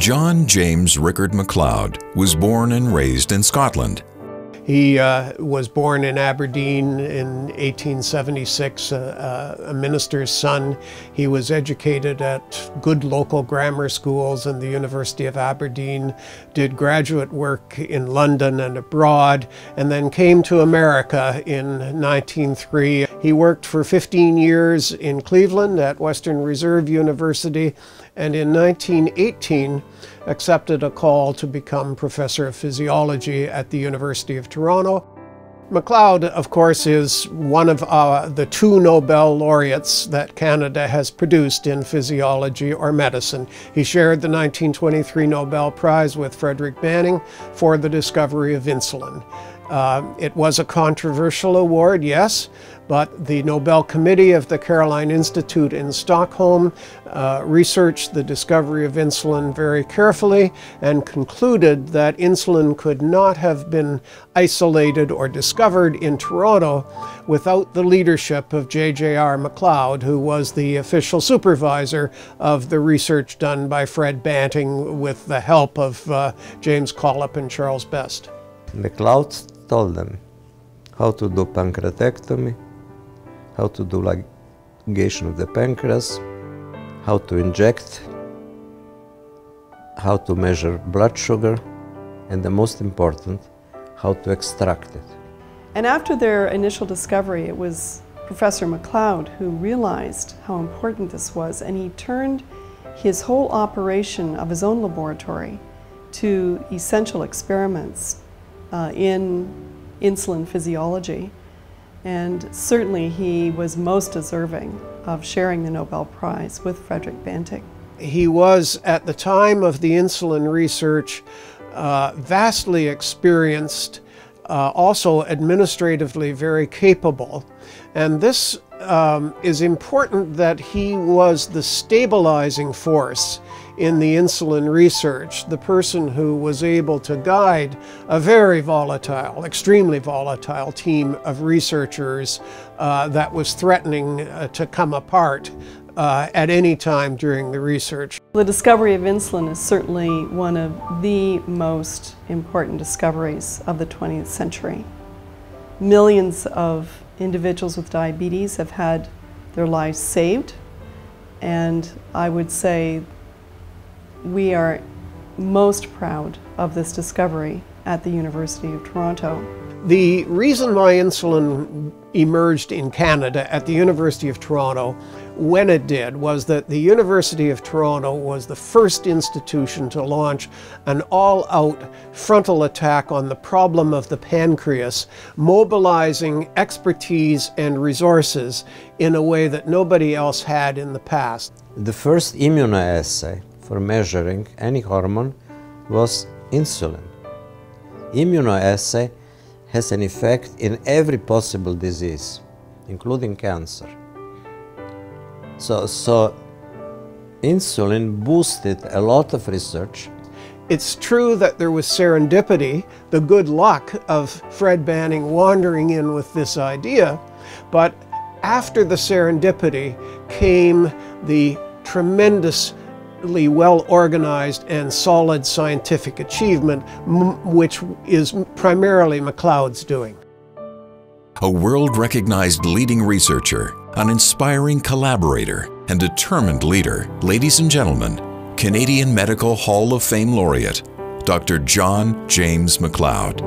John James Rickard Macleod was born and raised in Scotland. He was born in Aberdeen in 1876, a minister's son. He was educated at good local grammar schools and the University of Aberdeen, did graduate work in London and abroad, and then came to America in 1903. He worked for 15 years in Cleveland at Western Reserve University, and in 1918 accepted a call to become professor of physiology at the University of Toronto. Macleod, of course, is one of the two Nobel laureates that Canada has produced in physiology or medicine. He shared the 1923 Nobel Prize with Frederick Banting for the discovery of insulin. It was a controversial award, yes, but the Nobel Committee of the Caroline Institute in Stockholm researched the discovery of insulin very carefully and concluded that insulin could not have been isolated or discovered in Toronto without the leadership of J.J.R. Macleod, who was the official supervisor of the research done by Fred Banting with the help of James Collip and Charles Best. Macleod told them how to do pancreatectomy, how to do ligation of the pancreas, how to inject, how to measure blood sugar, and the most important, how to extract it. And after their initial discovery, it was Professor Macleod who realized how important this was, and he turned his whole operation of his own laboratory to essential experiments in insulin physiology. And certainly he was most deserving of sharing the Nobel Prize with Frederick Banting. He was, at the time of the insulin research, vastly experienced, also administratively very capable. And this is important, that he was the stabilizing force in the insulin research, the person who was able to guide a very volatile, extremely volatile team of researchers that was threatening to come apart at any time during the research. The discovery of insulin is certainly one of the most important discoveries of the 20th century. Millions of individuals with diabetes have had their lives saved, and I would say we are most proud of this discovery at the University of Toronto. The reason why insulin emerged in Canada at the University of Toronto when it did was that the University of Toronto was the first institution to launch an all-out frontal attack on the problem of the pancreas, mobilizing expertise and resources in a way that nobody else had in the past. The first immunoassay for measuring any hormone was insulin. Immunoassay has an effect in every possible disease, including cancer. So insulin boosted a lot of research. It's true that there was serendipity, the good luck of Fred Banting wandering in with this idea, but after the serendipity came the tremendously well-organized and solid scientific achievement, which is primarily Macleod's doing. A world-recognized leading researcher, an inspiring collaborator, and determined leader, ladies and gentlemen, Canadian Medical Hall of Fame laureate, Dr. John James Macleod.